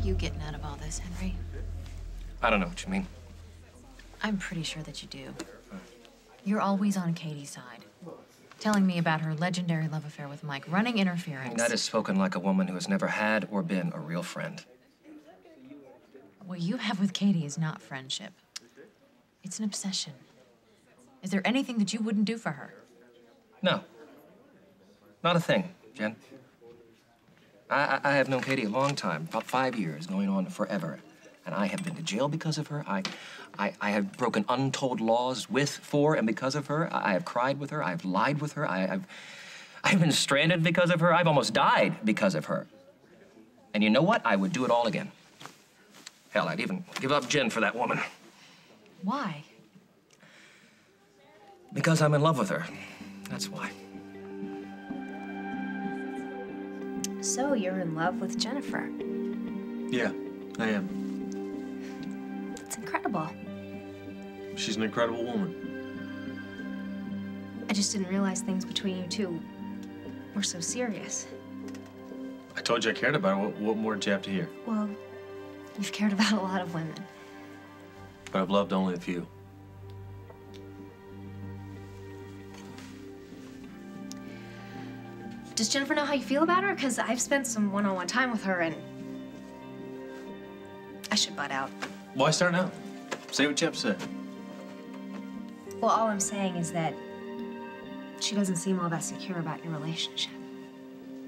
you getting out of all this, Henry? I don't know what you mean. I'm pretty sure that you do. You're always on Katie's side, telling me about her legendary love affair with Mike, running interference. That is spoken like a woman who has never had or been a real friend. What you have with Katie is not friendship. It's an obsession. Is there anything that you wouldn't do for her? No. Not a thing, Jen. I have known Katie a long time, about 5 years, going on forever. And I have been to jail because of her. I have broken untold laws with, for, and because of her. I have cried with her. I've lied with her. I've been stranded because of her. I've almost died because of her. And you know what? I would do it all again. Hell, I'd even give up Jen for that woman. Why? Because I'm in love with her. That's why. So you're in love with Jennifer? Yeah, I am. It's incredible. She's an incredible woman. I just didn't realize things between you two were so serious. I told you I cared about her. What more did you have to hear? Well, you've cared about a lot of women. But I've loved only a few. Does Jennifer know how you feel about her? Because I've spent some one-on-one time with her, and I should butt out. Why start now? Say what you have to say. Well, all I'm saying is that she doesn't seem all that secure about your relationship.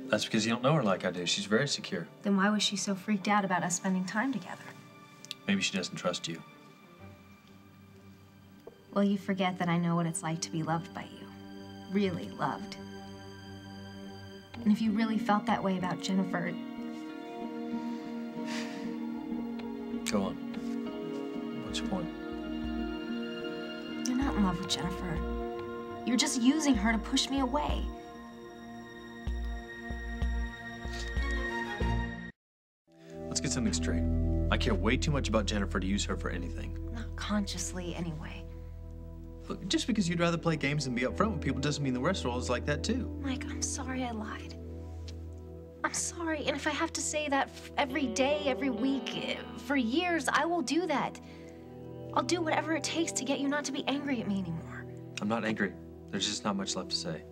That's because you don't know her like I do. She's very secure. Then why was she so freaked out about us spending time together? Maybe she doesn't trust you. Well, you forget that I know what it's like to be loved by you. Really loved. And if you really felt that way about Jennifer... Go on. What's your point? You're not in love with Jennifer. You're just using her to push me away. Let's get something straight. I care way too much about Jennifer to use her for anything. Not consciously, anyway. Look, just because you'd rather play games and be upfront with people doesn't mean the rest of us is like that, too. Mike, I'm sorry I lied. I'm sorry, and if I have to say that every day, every week, for years, I will do that. I'll do whatever it takes to get you not to be angry at me anymore. I'm not angry. There's just not much left to say.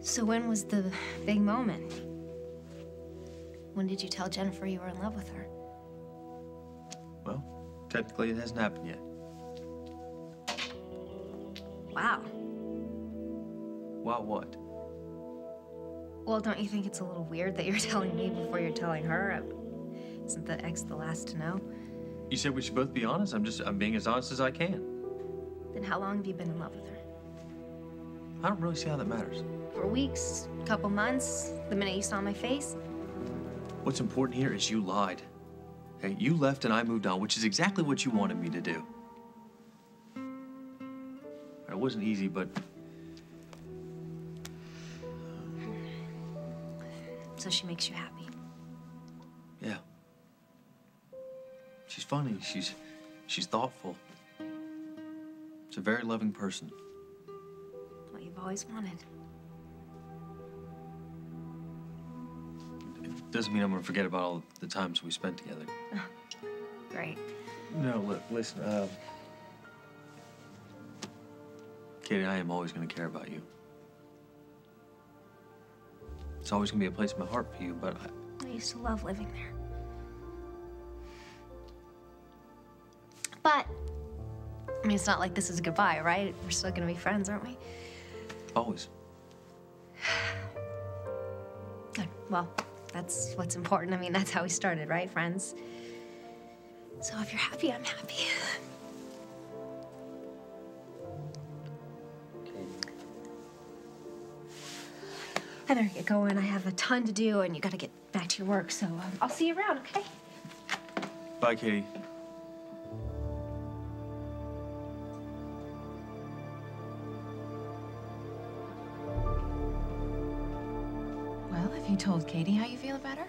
So when was the big moment? When did you tell Jennifer you were in love with her? Well, technically it hasn't happened yet. Wow. Wow, what? Well, don't you think it's a little weird that you're telling me before you're telling her? Isn't the ex the last to know? You said we should both be honest. I'm being as honest as I can. Then how long have you been in love with her? I don't really see how that matters. For weeks, a couple months, the minute you saw my face? What's important here is you lied. Okay, you left and I moved on, which is exactly what you wanted me to do. It wasn't easy, but... So she makes you happy? Yeah. She's funny, she's thoughtful. She's a very loving person. What you've always wanted. It doesn't mean I'm gonna forget about all the times we spent together. Great. No, look, listen, Katie, I am always gonna care about you. It's always gonna be a place in my heart for you, but I used to love living there. But, I mean, it's not like this is goodbye, right? We're still gonna be friends, aren't we? always. Good. Well, that's what's important. I mean, that's how we started, right? Friends. So if you're happy, I'm happy. I better get going. I have a ton to do, and you gotta get back to your work, so I'll see you around, okay? Bye, Katie. Well, have you told Katie how you feel about her?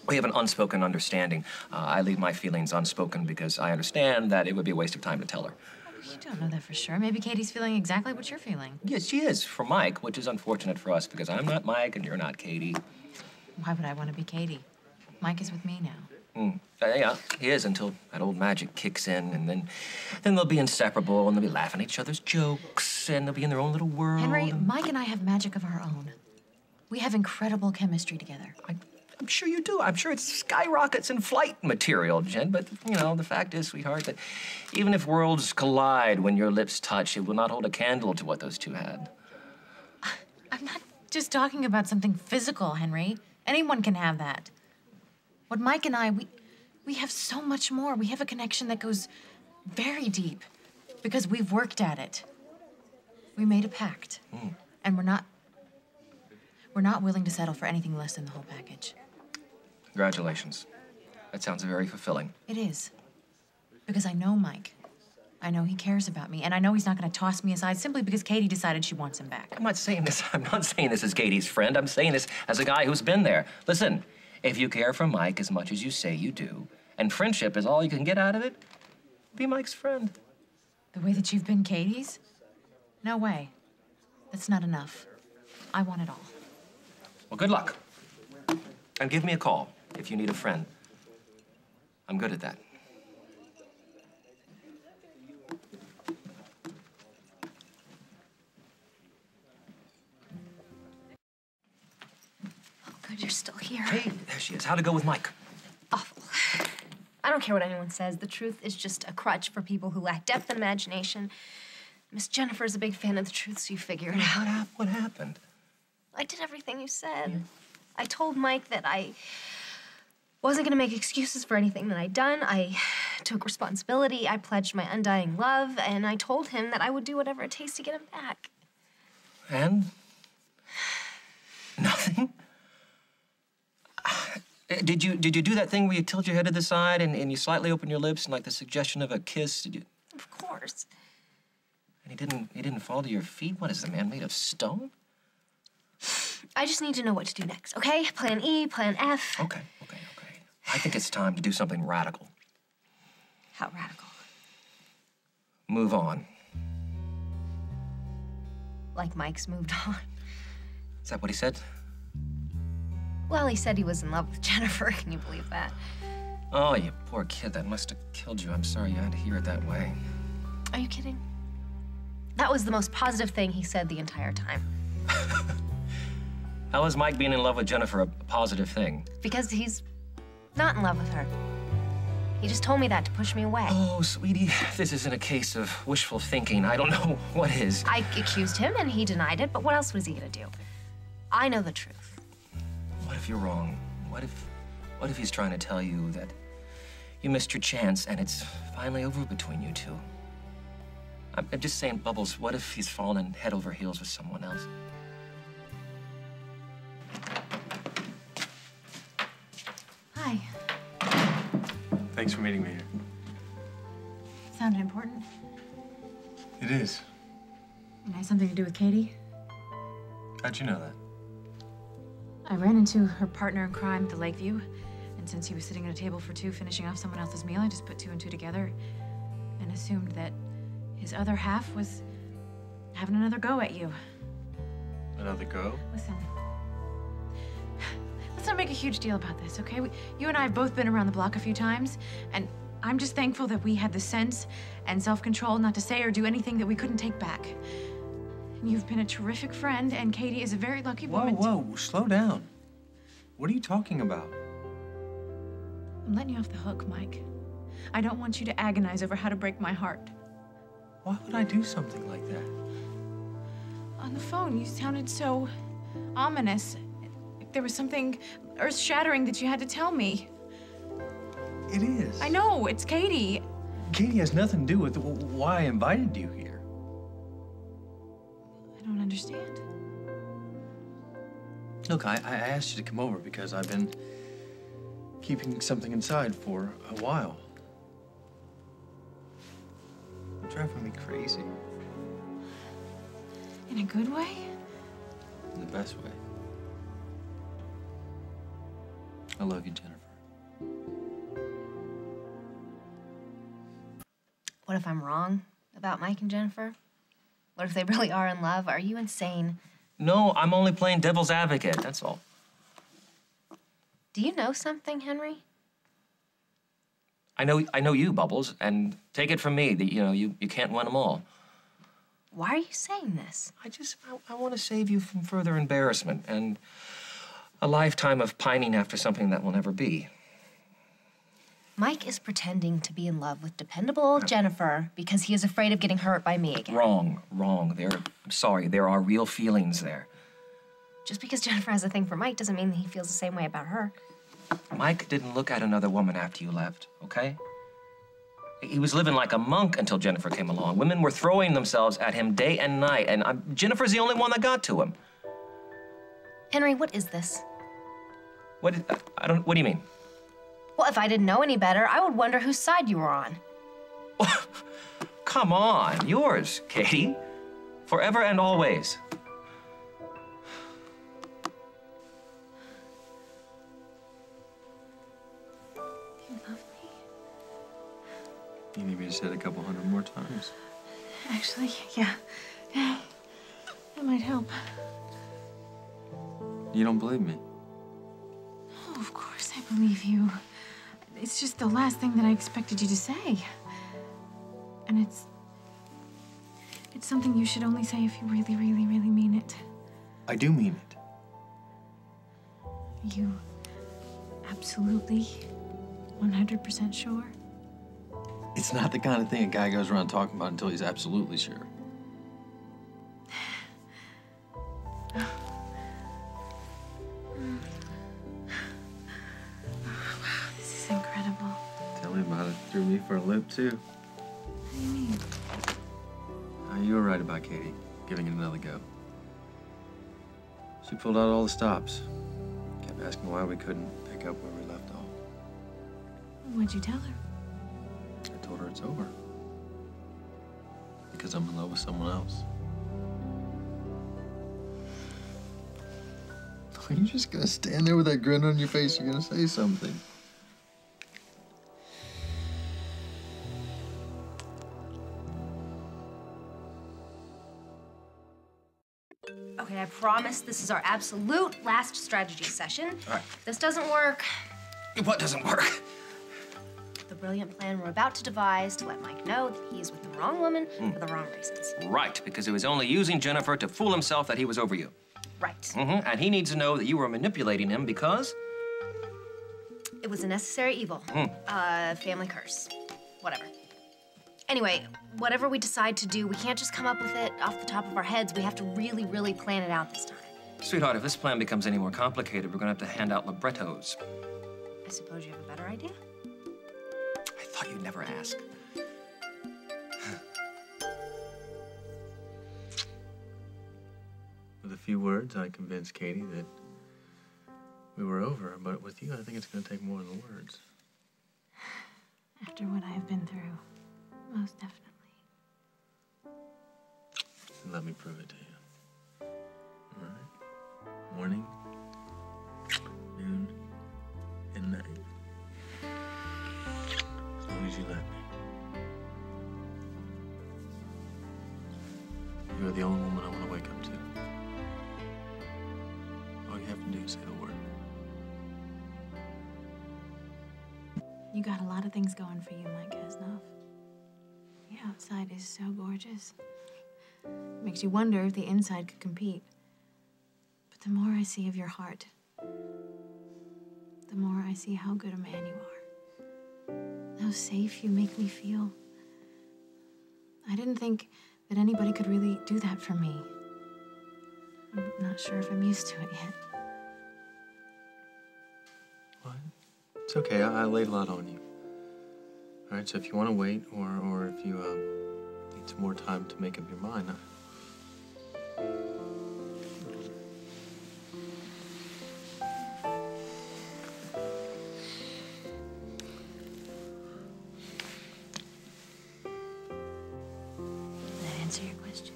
We have an unspoken understanding. I leave my feelings unspoken because I understand that it would be a waste of time to tell her. You don't know that for sure. Maybe Katie's feeling exactly what you're feeling. Yes, she is, for Mike, which is unfortunate for us because I'm not Mike and you're not Katie. Why would I want to be Katie? Mike is with me now. Yeah, he is until that old magic kicks in, and then they'll be inseparable, and they'll be laughing at each other's jokes, and they'll be in their own little world. Henry, Mike and I have magic of our own. We have incredible chemistry together. I'm sure you do. I'm sure it's skyrockets in flight material, Jen. But, you know, the fact is, sweetheart, that even if worlds collide when your lips touch, it will not hold a candle to what those two had. I'm not just talking about something physical, Henry. Anyone can have that. What Mike and I, we have so much more. We have a connection that goes very deep because we've worked at it. We made a pact, and we're not willing to settle for anything less than the whole package. Congratulations. That sounds very fulfilling. It is. Because I know Mike. I know he cares about me, and I know he's not going to toss me aside simply because Katie decided she wants him back. I'm not saying this as Katie's friend. I'm saying this as a guy who's been there. Listen, if you care for Mike as much as you say you do, and friendship is all you can get out of it, be Mike's friend. The way that you've been Katie's? No way. That's not enough. I want it all. Well, good luck. And give me a call if you need a friend. I'm good at that. Oh, good, you're still here. Hey, there she is. How'd it go with Mike? Awful. I don't care what anyone says. The truth is just a crutch for people who lack depth and imagination. Miss Jennifer's a big fan of the truth, so you figure it out. What happened? I did everything you said. I told Mike that I wasn't gonna make excuses for anything that I'd done. I took responsibility. I pledged my undying love, and I told him that I would do whatever it takes to get him back. And? Nothing? Did you do that thing where you tilt your head to the side and you slightly open your lips and like the suggestion of a kiss? Did you? Of course. And he didn't fall to your feet? What is the man made of stone? I just need to know what to do next, okay? Plan E, plan F. Okay. I think it's time to do something radical. How radical? Move on. Like Mike's moved on. Is that what he said? Well, he said he was in love with Jennifer. Can you believe that? Oh, you poor kid. That must have killed you. I'm sorry you had to hear it that way. Are you kidding? That was the most positive thing he said the entire time. How is Mike being in love with Jennifer a positive thing? Because he's not in love with her. He just told me that to push me away. Oh, sweetie, this isn't a case of wishful thinking. I don't know what is. I accused him and he denied it, but what else was he gonna do? I know the truth. What if you're wrong? What if he's trying to tell you that you missed your chance and it's finally over between you two? I'm just saying, Bubbles, what if he's fallen head over heels with someone else? Hi. Thanks for meeting me here. Sounded important. It is. It has something to do with Katie. How'd you know that? I ran into her partner in crime at the Lakeview, and since he was sitting at a table for two finishing off someone else's meal, I just put two and two together and assumed that his other half was having another go at you. Another go? Listen, let's not make a huge deal about this, okay? You and I have both been around the block a few times, and I'm just thankful that we had the sense and self-control not to say or do anything that we couldn't take back. And you've been a terrific friend, and Katie is a very lucky woman. Whoa, slow down. What are you talking about? I'm letting you off the hook, Mike. I don't want you to agonize over how to break my heart. Why would I do something like that? On the phone, you sounded so ominous. There was something earth-shattering that you had to tell me. It is. I know, it's Katie. Katie has nothing to do with why I invited you here. I don't understand. Look, I asked you to come over because I've been keeping something inside for a while. You're driving me crazy. In a good way? In the best way. I love you, Jennifer. What if I'm wrong About Mike and Jennifer? What if they really are in love? Are you insane? No, I'm only playing devil's advocate, that's all. Do you know something, Henry? I know you, Bubbles, and take it from me that, you can't win them all. Why are you saying this? I want to save you from further embarrassment and a lifetime of pining after something that will never be. Mike is pretending to be in love with dependable old Jennifer because he is afraid of getting hurt by me again. Wrong. I'm sorry, there are real feelings there. Just because Jennifer has a thing for Mike doesn't mean that he feels the same way about her. Mike didn't look at another woman after you left, okay? He was living like a monk until Jennifer came along. Women were throwing themselves at him day and night, and Jennifer's the only one that got to him. Henry, what is this? What do you mean? Well, if I didn't know any better, I would wonder whose side you were on. Come on, yours, Katie. Forever and always. You love me? You need me to say it a couple hundred more times. Actually, yeah. That might help. You don't believe me? Oh, of course I believe you. It's just the last thing that I expected you to say. And it's something you should only say if you really, really, really mean it. I do mean it. Are you absolutely 100% sure? It's not the kind of thing a guy goes around talking about until he's absolutely sure. This is incredible. Tell me about it. Threw me for a loop, too. What do you mean? You were right about Katie, giving it another go. She pulled out all the stops. Kept asking why we couldn't pick up where we left off. What'd you tell her? I told her it's over. Because I'm in love with someone else. Are you just gonna stand there with that grin on your face? You're gonna say something. Okay, I promise this is our absolute last strategy session. All right. If this doesn't work, What doesn't work? the brilliant plan we're about to devise to let Mike know that he is with the wrong woman for the wrong reasons. Right, because he was only using Jennifer to fool himself that he was over you. Right. And he needs to know that you were manipulating him because... It was a necessary evil. Family curse. Whatever. Anyway, whatever we decide to do, we can't just come up with it off the top of our heads. We have to really, really plan it out this time. Sweetheart, if this plan becomes any more complicated, we're gonna have to hand out librettos. I suppose you have a better idea? I thought you'd never ask. With a few words, I convinced Katie that we were over, but with you, I think it's gonna take more than words. After what I've been through, most definitely. And let me prove it to you. All right? Morning, noon, and night. As long as you let me. You're the only woman I want to wake up to. All you have to do is say the word. You got a lot of things going for you, Mike Asnoff. The outside is so gorgeous. It makes you wonder if the inside could compete. But the more I see of your heart, the more I see how good a man you are. How safe you make me feel. I didn't think that anybody could really do that for me. I'm not sure if I'm used to it yet. What? It's okay. I laid a lot on you. All right, so if you want to wait, or if you need some more time to make up your mind, Did that answer your question?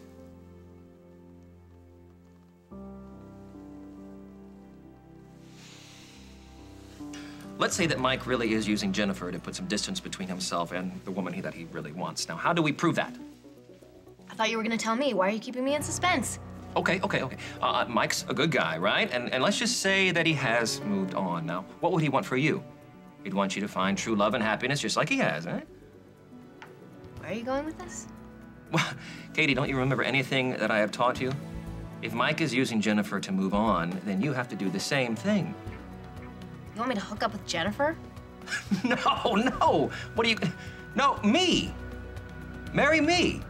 Let's say that Mike really is using Jennifer to put some distance between himself and the woman that he really wants. Now, how do we prove that? I thought you were gonna tell me. Why are you keeping me in suspense? Okay. Mike's a good guy, right? And let's just say that he has moved on. Now, what would he want for you? He'd want you to find true love and happiness just like he has, right? Where are you going with this? Well, Katie, don't you remember anything that I have taught you? If Mike is using Jennifer to move on, then you have to do the same thing. You want me to hook up with Jennifer? No. What do you... No, me. Marry me.